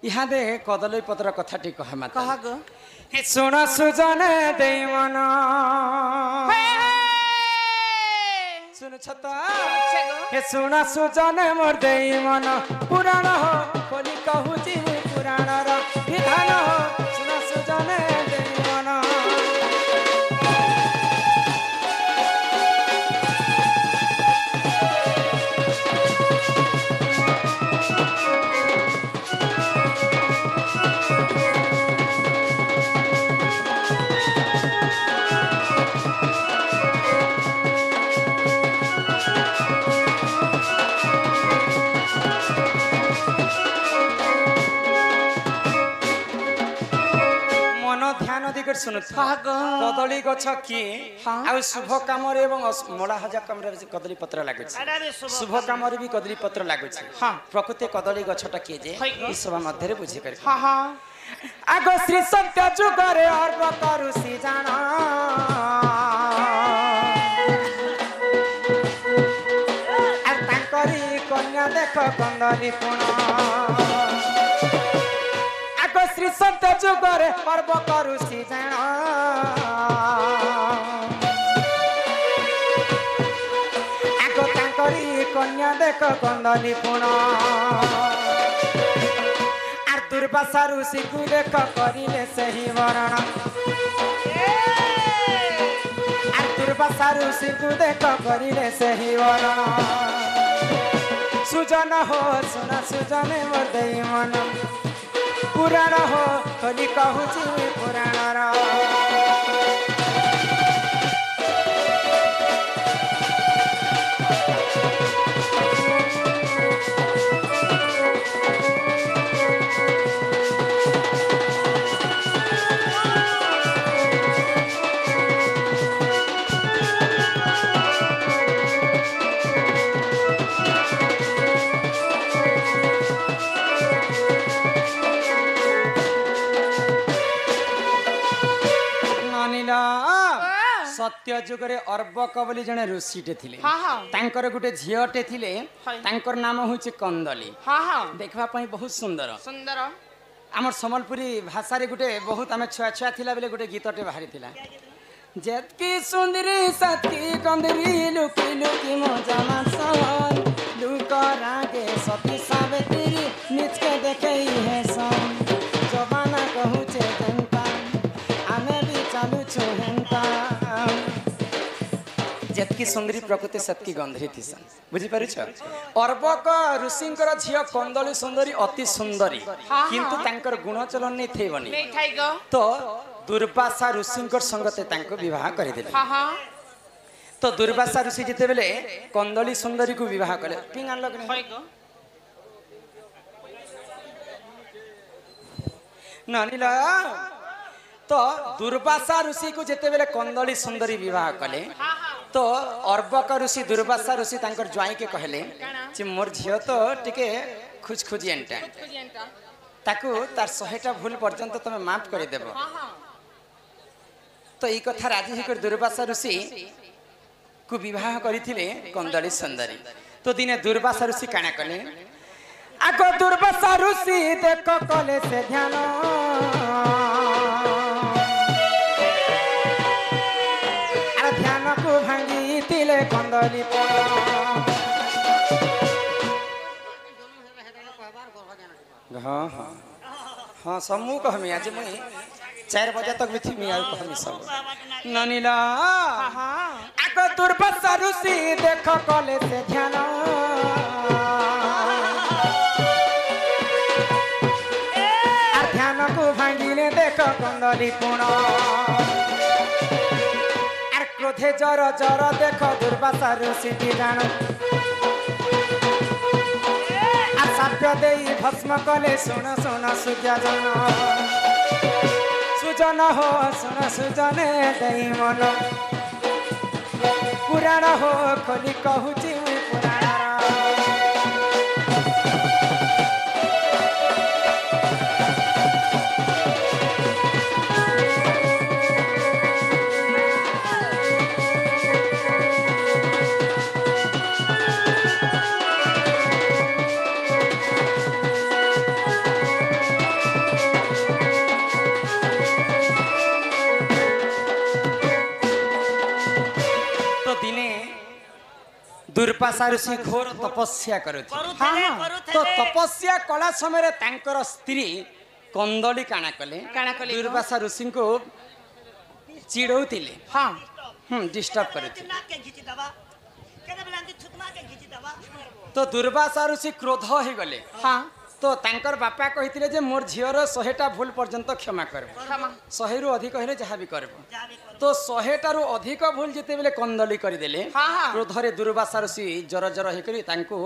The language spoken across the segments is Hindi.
इहादे कदली पत्र कथाटी कह मत कह गो सुन सुजन दे मन सुन छता हे सुन सुजन मोर दे मन पुराण हो खोली कहूची पुराण र विधान हो सुन सुजन दे मन सुन कदली गछ किए आ शुभ काम मड़ा हजा कम कदली पत्र लगुच शुभ कम भी कदली पत्र लगुच प्रकृति कदली गछटा किए जे ई सभा मध्य बुझी कर आग श्री सत्य जुगरे अर्व करुसी जान कन्या देख कंदली पुण श्री सत्य जुगरे पर्व करुसी जान आगो तांकरी कन्या देख कंदली पुण आर दुर्वासा ऋषि को देख करिले सही वरण आर दुर्वासा ऋषि को देख करिले सही वरण सुजन हो सुन सुजन मोर देई मन पुराण हो खोली कहूची पुराण रा सत्य जुगरे अर्बक बोली जने ऋषिटे थिले तांकर गुटे झियटे थिले तांकर नाम होचे कंदली देखबा पई बहुत सुंदर सुंदर हमर संबलपुरी भाषा रे गुटे बहुत आमे छुआ छुआ थिला बेले गुटे गीतटे बाहरी थिला जेतकी सुंदरी सतकी कंदरी लुकी लुकी मोजा मासन लुका रागे सती सावित्री निचके देखई है सन जबाना कहूचे जनता आमे भी चालू छु हेंता जेतकी सुंदरी प्रकृति सतकी गंधरी थीसन बुझी पारुछ अर्बक ऋषिंकर झियो कंदली सुंदरी अति सुंदरी किंतु तांकर गुण चलन नै थेबनी तो दुर्वासा ऋषिंकर संगते तांको विवाह करि देले तो दुर्वासा ऋषि जिते बेले कंदली सुंदरी को विवाह कले पिंग आनलक नै नानीला तो दुर्वासा ऋषि को जिते बेले कंदली सुंदरी विवाह कले तो अर्बक ऋषि दुर्वासा ऋषि तांकर ज्वाई के कहले जे मोर झियो तो टिके खुजखुजी एंटा ताकू तार 100टा भूल पर्यंत तमे माफ कर देबो तो ई कथा राजी हिकर दुर्वासा ऋषि को विवाह करिथिले कंदली सुंदरी तो दिने दुर्वासा ऋषि काना कले आगो दुर्वासा ऋषि देख कले से ध्यान कंदली हाँ हाँ हाँ सब मु कहमी आज मुई 4 बजे तक भी थी मी आउ कहमी सब ननीला आगो दुर्वासा ऋषि देख कले से ध्यान ध्यान को भांगिले देख कंदली पुण क्रोधे जर जर देख दुर्वासा ऋषि जान साप्य दे भस्म कले सुन सुन सुजन सुजन हो सुन सुजन दे मन पुराण हो खोली कहूची पुराण दुर्वासा ऋषि घोर तपस्या କରୁଥିଲେ तो କରୁଥିଲେ तपस्या कला समय तांकर स्त्री कंदली काना कले काना कले दुर्वासा ऋषि को चिड़ौतिले हाँ डिस्टर्ब करे नाक के घिची दबा केने बेलांती छुतमा के घिची दबा तो दुर्वासा ऋषि क्रोध हो गले हाँ तो तांकर बापा कहिथिले जे मोर झियर 100टा भूल पर्यंत क्षमा करब क्षमा 100 रु अधिक हेले जहा भी करब जाबे करू तो 100टा रु अधिक भूल जेते बेले कंदली करि देले हाँ, हाँ। क्रोधरे दुर्वासा ऋषि जर जर हे करी तांको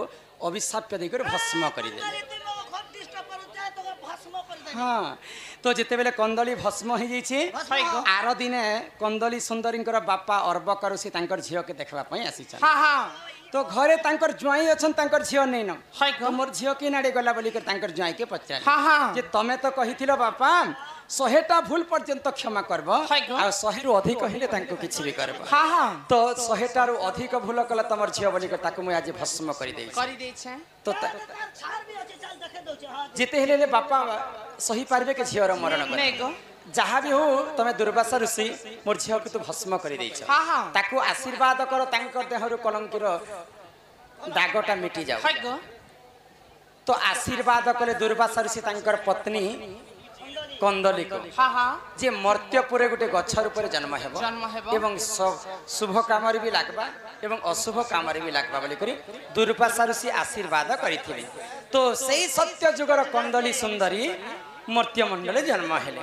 अभिशाप दे कर भस्म करि देले अरे तुम खूब डिस्टर्ब करू जा तो भस्म कर दे हाँ तो जिते बेले कंदली भस्म हो जाइछे भस्म। आर दिने कंदली सुंदरींकर बापा अर्बक ऋषि तांकर झियो के देखबा पई आसी हाँ हाँ तो घरे तांकर ज्वाई अछन तांकर झियो नै न है तो मोर झियो के नाडे गला बोली कर तांकर ज्वाई के पचार हाँ हाँ जे तमे तो कहिथिलो बापा 100टा भूल पर्यंत क्षमा करब है गो। आ 100 रु अधिक कहिले तांको किछि भी करब हाँ हाँ तो 100टा रु अधिक भूल कला तमर झियो बोली कर ताको मैं आज भस्म करि देइ करी दे छे तो छाड़ भी अछि चल देखे दो हां जेते हेले बापा सही पारबे के झियो र मरण कर नहीं गो जहाँ भी हो तमे दुर्वासा ऋषि मोर झियो के तू भस्म करि देइछ हाँ हाँ ताको आशीर्वाद कर तांकर देहरु कलंकीर दागटा मिटी जाऊ है गो तो आशीर्वाद कले दुर्वासा ऋषि तांकर पत्नी कंदली को हाँ हाँ जे मर्त्यपुरे गोटे गछ रूपे जन्म हेबो जन्म हेबो। एवं शुभ काम भी लागबा एवं अशुभ काम भी लागबा बोली करी दुर्वासा ऋषि आशीर्वाद करिथिले तो सेही सत्य जुगर कंदली सुंदरी मर्त्य मंडले जन्म हेले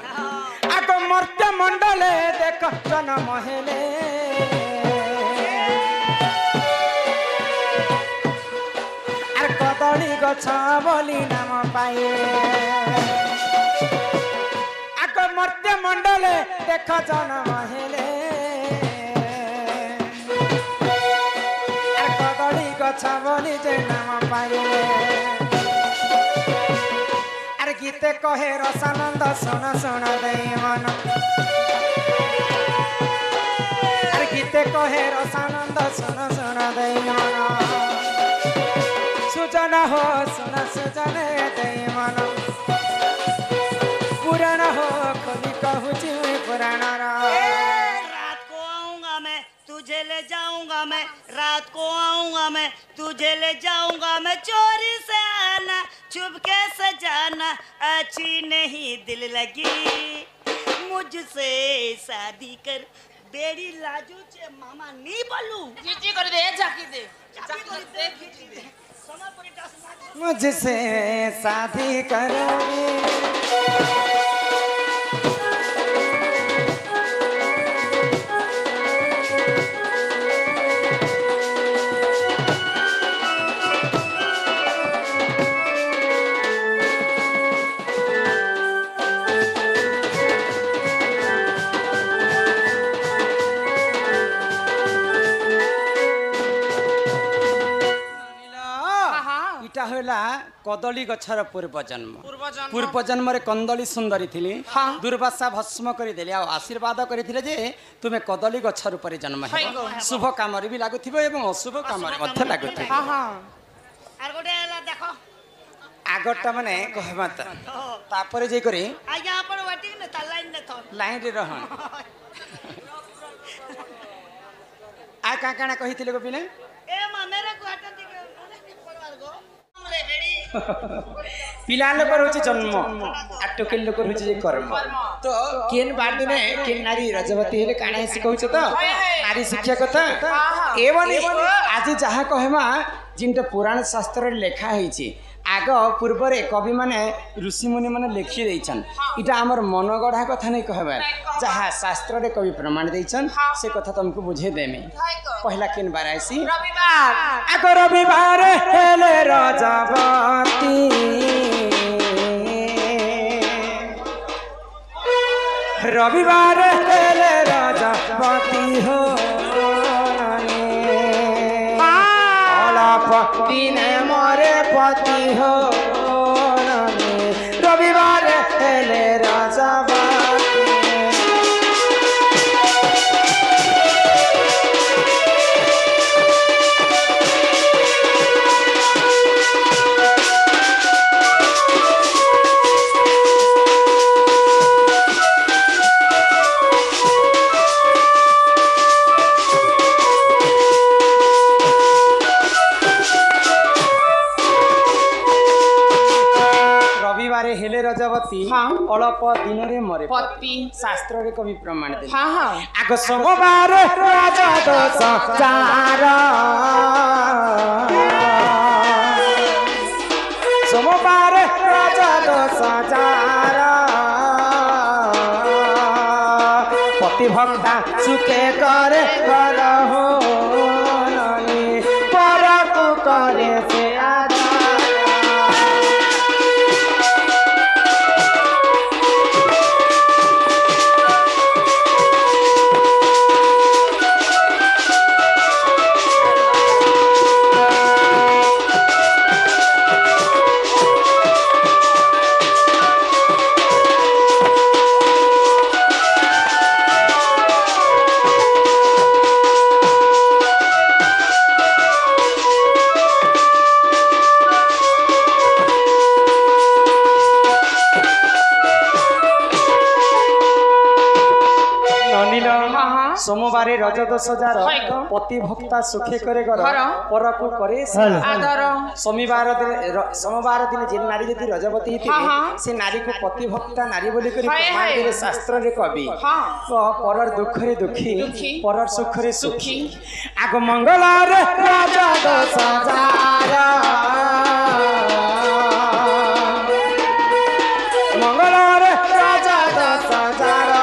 आको मर्त्य मंडले देख जन्म हेले आर कदली गछ बोली नाम पाइले मर्त्य मंडले देख जन्म हेले कदली गछ बोली जे नाम पाइले अरे गीते कहे रसानंद सुन सुन दे मन अरे गीते कहे रसानंद सुन सुन दे मन सुजन हो सुन सुजन दे मन पुराण हो खोली कहूची पुराण रात को आऊंगा मैं तुझे ले जाऊंगा मैं रात को आऊंगा मैं तुझे ले जाऊंगा मैं चोरी से आना चुपके से जाना अच्छी नहीं दिल लगी मुझसे शादी कर बेड़ी लाजू चे मामा नी बोलू खींची कर दे झाकी दे मुझसे शादी करोगे इटा होला कदली गछर पूर्व जन्म रे कंदली सुंदरी थिली दुर्वासा भस्म करि देले आ आशीर्वाद करिथिले जे तुमे कदली गछर ऊपर जन्म हेबो शुभ काम रे भी लागुथिबो एवं अशुभ काम रे मध्य लागुथिबो हाँ हाँ आर गोटे एला देखो आगरटा माने कहबा त तापरे जे करी आ यहाँ पर वेटिंग ने ता लाइन ने थो लाइन रे रहन आ का काना कहिथिले गो पिले ए मा मेरे को हटा दी पड़वार गो हमरे बेड़ी पिला लोक होची जन्म आ टोकेल लोक होची जे कर्म तो केन बाद दिने केन नारी रजवती हेले काना सिखौछ त नारी शिक्षा कथा एवं आज जहा कहमा जिनटा पुराण शास्त्र लेखा होईची आग पूर्व कवि माने ऋषि मुनि माने लिखि देइछन इटा हमर मनगढ़ा कथा नहीं कहबार जहा शास्त्र रे कवि प्रमाण देइछन से कथा तुमको बुझे देमे पहला केन बार आसी रविवार आग रविवार हेले रजवती रविवार हेले रजवती हो पति ने मोरे पति हो रविवार हेले रजवती गुरुवारे हेले रजवती हाँ। अल्प दिन रे मरे पति शास्त्र रे कवि प्रमाण दे हाँ हाँ आग सोमवार राजा दश चार सोमवार राजा दश चार पति भक्ता सुखे करे कर हो परकु करे से सोमवारे रज दश जार पति भक्ता सुखे करे घर परकु करे आदर सोमवार दिन जे नारी यदि रजवती से नारी को पति भक्ता नारी बोली करी प्रमाण देले शास्त्र रे कवि परर दुख रे दुखी परर सुख रे सुखी आग मंगलवार रज दश जार मंगलवार रज दश जार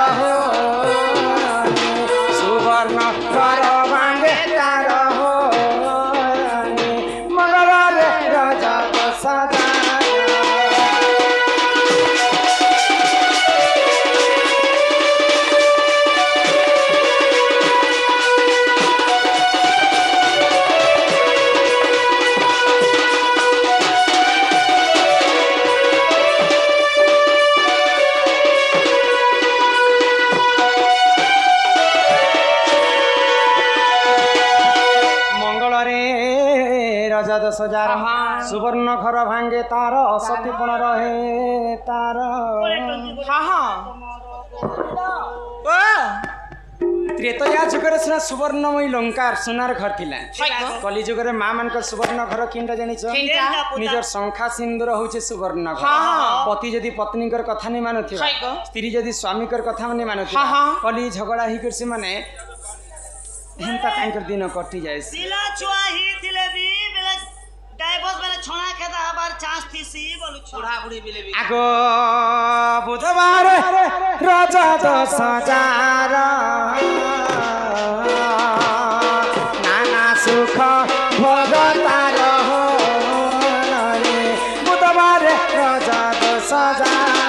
दश जार सुवर्ण घर भांगे तार असतीपण रहे तार त्रेतया जुगरे सिना सुवर्णमयी लंकार सोनार घर थिला कली जुगरे माँ मान सुवर्ण घर किंटा जानिछ निजर शंखा सिंदूर होचे सुवर्ण घर पति जदि पत्नी कथा नहीं मानुथिबा स्त्री जदि स्वामी कथा नहीं मानुथिबा कली झगड़ा ही कर से माने हेंता तांकर दिन कटि जाय सिला छुआ ही थिले भी बेला डाइवोर्स मैंने छोड़ा केदा हबार चांस थी सी बोलु छोड़ा बुढ़ी बिले भी आगो बुधवार राजा दश जार नाना सुख भोगतार हो बुधवार राजा दश जार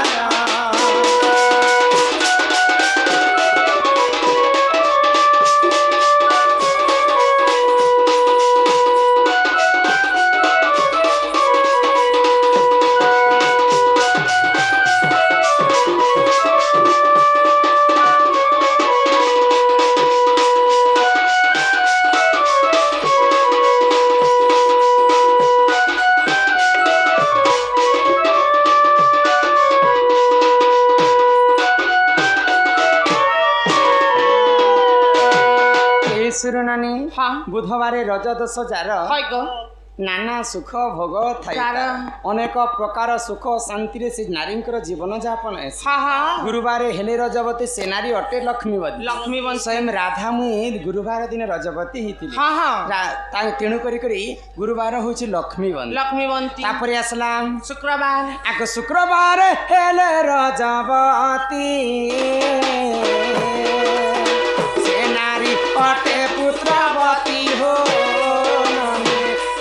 नानी बुधवारे रज दश जार नाना सुख भोग थाई अनेक प्रकार सुख शांति से नारी जीवन यापन गुरुवारे हेले रजवती से नारी अटे लक्ष्मीवती स्वयं राधा मुई गुरुवार दिन रजवती ही तेणु करी गुरुवार हूँ लक्ष्मीवती तापर आसला शुक्रवार आग शुक्रवार हेले रजवती से नारी अटे पुत्रवती हो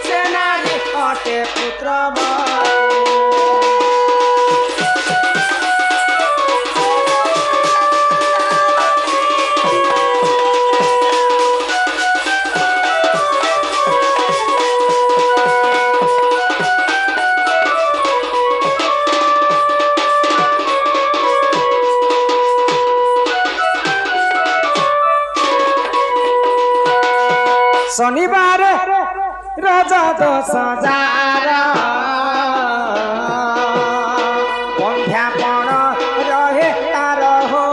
से नारी अटे पुत्रवती शनिवार राजा दश जार बंध्यापण रहे तार हो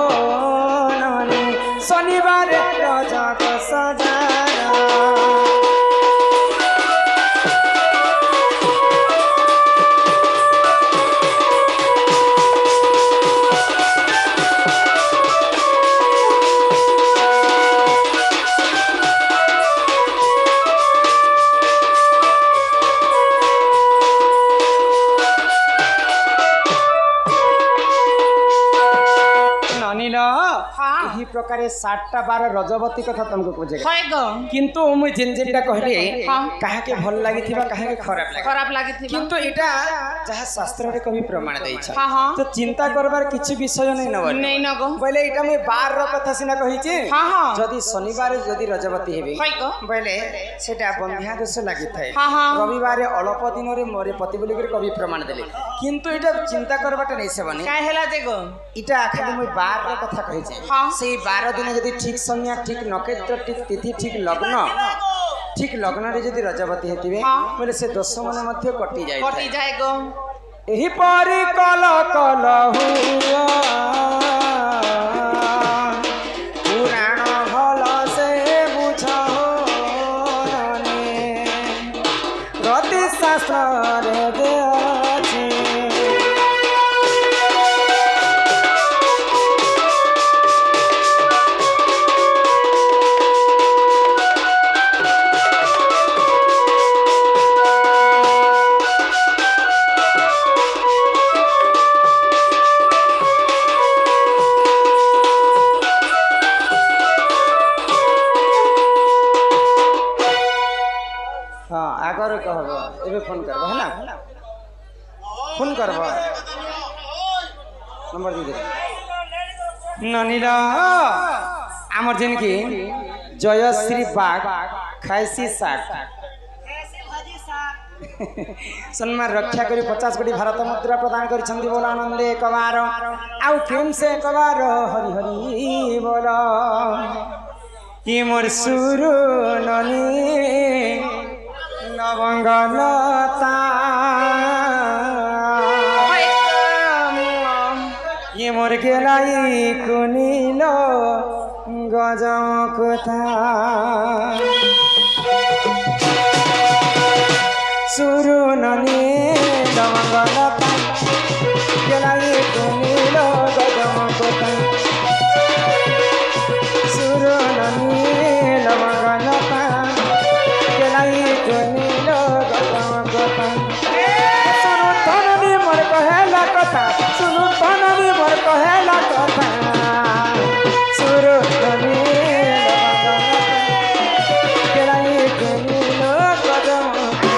शनिवार राजा दश जार हाँ। यही प्रकार 60टा 12 रजवती कथा तुमको खोजे है गो किंतु मुई जिन जिनटा कहले हाँ। काहे के भल लागिथिबा काहे के खराब लागिथिबा किंतु एटा जहा शास्त्र रे कभी प्रमाण दै छ हाँ हाँ तो चिंता करबार किछि विषय नै न बोले नहीं न गो बोले एटा मैं 12 कथा सिना कहि छी हाँ हाँ जदि शनिवार जदि रजवती हेबे है गो बोले सेटा बंध्या दोष लागि थाए हाँ हाँ रविवार अल्प दिन रे मोरे पति बोली कर कभी प्रमाण देले किंतु एटा चिंता करबाटा नै सेबनी काय हैला जे गो इटा खाली मुई 12 कथा कहि छी हाँ। सेई 12 दिन जदि ठीक समय ठीक नक्षत्र ठीक तिथि ठीक लग्न ठीक लग्न रे जदि रजवती हेतिबे हाँ। बोले से दोष माने मध्य कटि जाय कटी जाए गो एही परी कल कल हुआ पुराण भल से बुझ रति शास्त्र रे दे अछि हाँ आगर कहब एबे फोन करब है ना फोन करब नंबर दे दे ननीरा आमर जिन की जयश्री बाग खाइसी साग सम्मान रक्षा करी 50 कोटी भारत मुद्रा प्रदान करिछंदी बोल आनंदे एक बार आउ प्रेम से एक बार हरि हरि बोल कि मोर सुरु ननी नवंगलता ये मोर गेलाई कुनिलो गजमकुथा सुरु ननी नवंगलता गेलाई कुनिलो गजमकुथा सुरु ननी नवंगलता गेलाई कुनिलो गजमकुथा सुनु तननी मोर कहेला कथा सुनु तननी मोर कहेला कथा सुरु ननी नवंगलता गेलाई कुनिलो गजमकुथा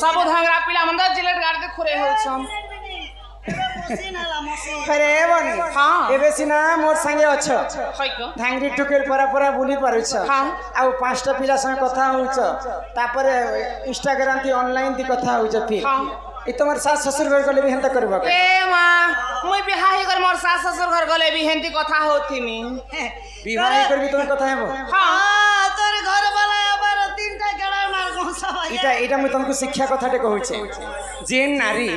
सब धांगरा पिला मंदर जिलेट गाड़ के खुरे हो छम अरे बनी हाँ एबे सिना मोर संगे अछ है को धांगरी टुकेल परा परा बुली पारुछ हाँ आ 5टा पिला संग कथा होउछ तापरे इंस्टाग्राम ती ऑनलाइन ती कथा होउछ फिर हाँ ई तमर सास ससुर घर गले भी हेंता करबा ए मां मुई बिहार कर मोर सास ससुर घर गले भी हेंती कथा होती मी विवाह करबी तुम कथा हेबो हां तोर घर वाला आबार 3टा गड़ा मार गोसा ई এইটা এইটা মুই তোমাকে শিক্ষা কথাটা কହୁছে যে নারী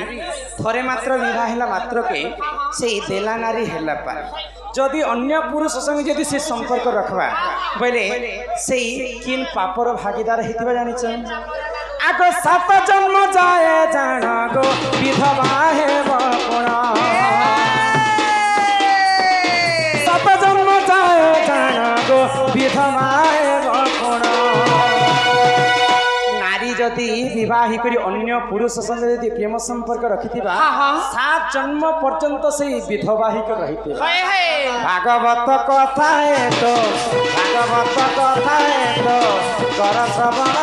থরে মাত্র বিবাহ হেলা মাত্রকে সেই দেলা নারী হেলা পারে যদি অন্য পুরুষ সঙ্গে যদি সে সম্পর্ক রাখবা বলে সেই কিন পাপর ভাগিদার হইতিবা জানিছ আগ সাত জন্ম যায় জাণ গো বিধবা হেব কোণ সাত জন্ম যায় জাণ গো বিধবা হেব কোণ নারী যদি বিবাহ করি অন্য পুরুষ সঙ্গে যদি প্রেম সম্পর্ক রাখিথিবা 7 জন্ম পর্যন্ত সেই বিধবা হিক রহিতে ভাগবত কথায় তো ভাগবত কথায় তো কর শ্রবণ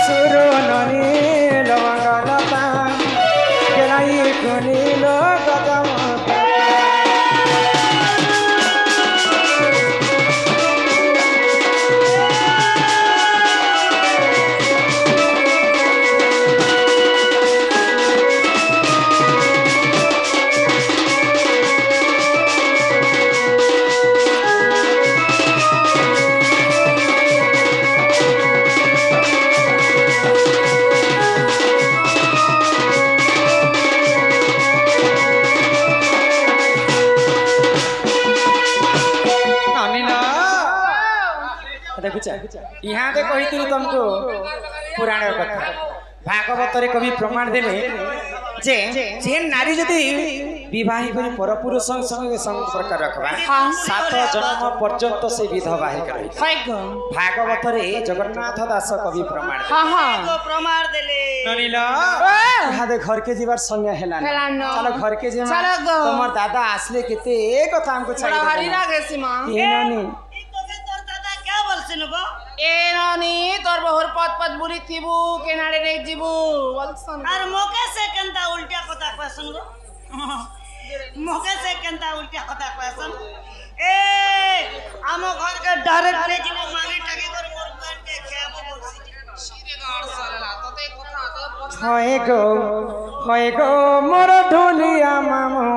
সুরু ননি লবঙ্গলতা কেলাই কুনিল গদম यहाँ तो कही तुमको पुराण कथा भागवत कवि प्रमाण देले जे जे नारी जदि विवाह करी परपुरुष संगे संपर्क रखबा 7 जन्म पर्यंत से विधवा रही भागवत रे जगन्नाथ दास कवि प्रमाण प्रमाण देले ननिल यहाँ दे घर के जीवार समय हेला चलो घर के जीवा तमर दादा आसले केते कथा हमको छाड़ी हरी रागे सीमा ए नानी ए नानी तोर बहुर पद पद बुरी थीबू केनाडे रे जीबू बोलसन और मोके से केनता उल्टा कथा क्वेश्चन गो मोके से केनता उल्टा कथा क्वेश्चन ए आमो घर के डायरेक्ट रे जीबू मागे टाके कर मोर पेट के खेबो बोलसी सीधे गाड़ साला तते कथा होए गो मोर ढोलिया मामो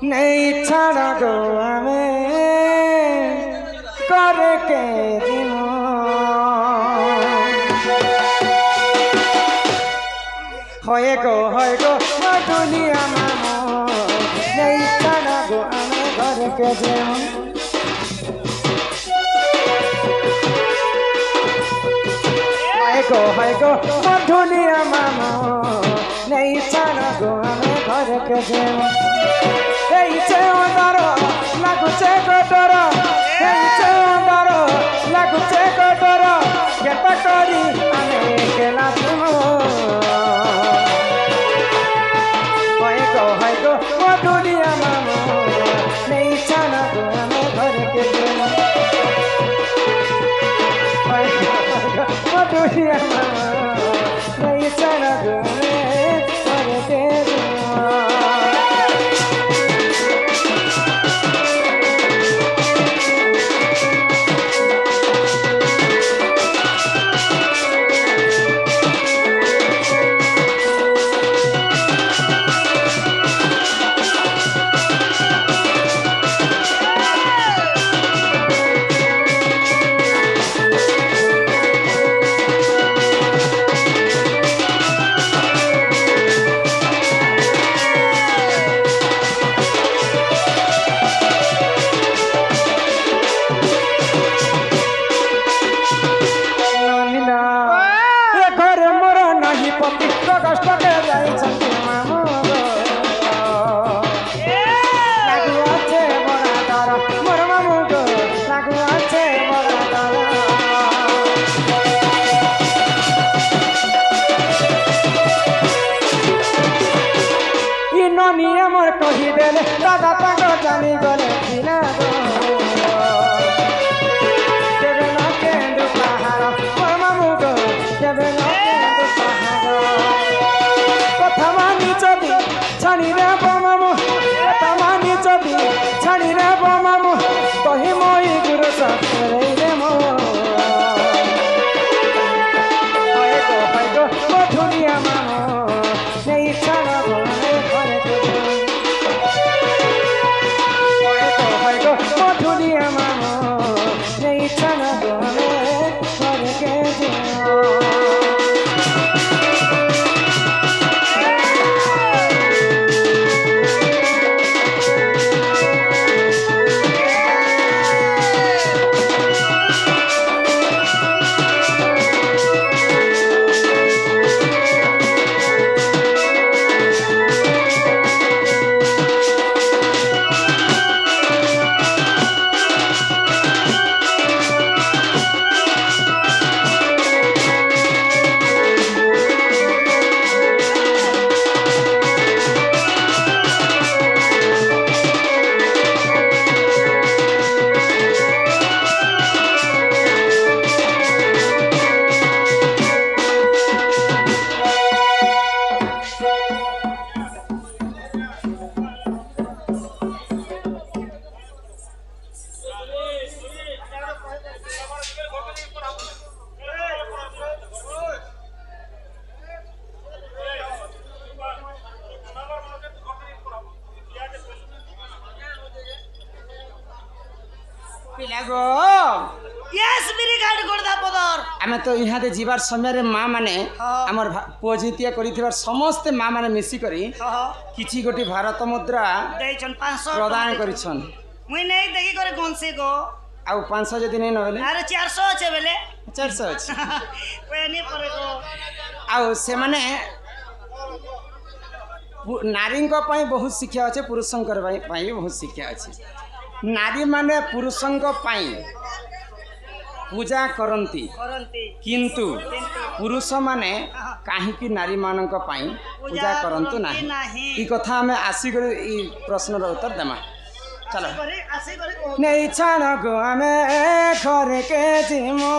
नहीं छाड़ा गो हमें करके होए गो दुनिया मामो नहीं छाड़ा गो हमें करके होए गो दुनिया मामो नहीं छाड़ा गो हमें करके এই চেউন্দার লাগুছে কটর এই চেউন্দার লাগুছে কটর কেতা করি আমি কেলা তুম হয় গো ও দুনিয়া মামো নেই ছানা গো আমি ঘরকে ও দুনিয়া মামো নেই ছানা গো আমি ঘরকে दादा ताको जानी गले किना गो केबे न केंदु पहाड़ मोर मामू गो केबे न केंदु पहाड़ कथा मानी चबी छानी रे मामू कथा मानी चबी छानी रे मामू कहि मोई गुरु सत्रे रे मो होय गो ओ दुनिया मामू गो यस मेरी गाड़ी गोड़दा पदर आमे तो यहाँ दे जीवार समय रे माँ माने हाँ। हमर पोजिटिया करिथिबार समस्त माँ माने मिसी करी किछि गोटी भारत मुद्रा देचन 500 प्रदान करिछन मुई नहीं देखी करे गंसी गो आउ 500 जदि नै नबेले अरे 400 আছে বেলে 400 अछि पेनी परे गो आउ से माने नारी बहुत शिक्षा अच्छे पुरुषंकर बहुत शिक्षा अच्छे नारी माने पुरुषंक पूजा करती करंती किंतु पुरुष माने काहीकि नारी मानक पूजा करंतु नाही ई कथा हमें आसी कर ई प्रश्न रो उत्तर देमा चलो आसे करे नहीं छाण गो हमें घर के जिमो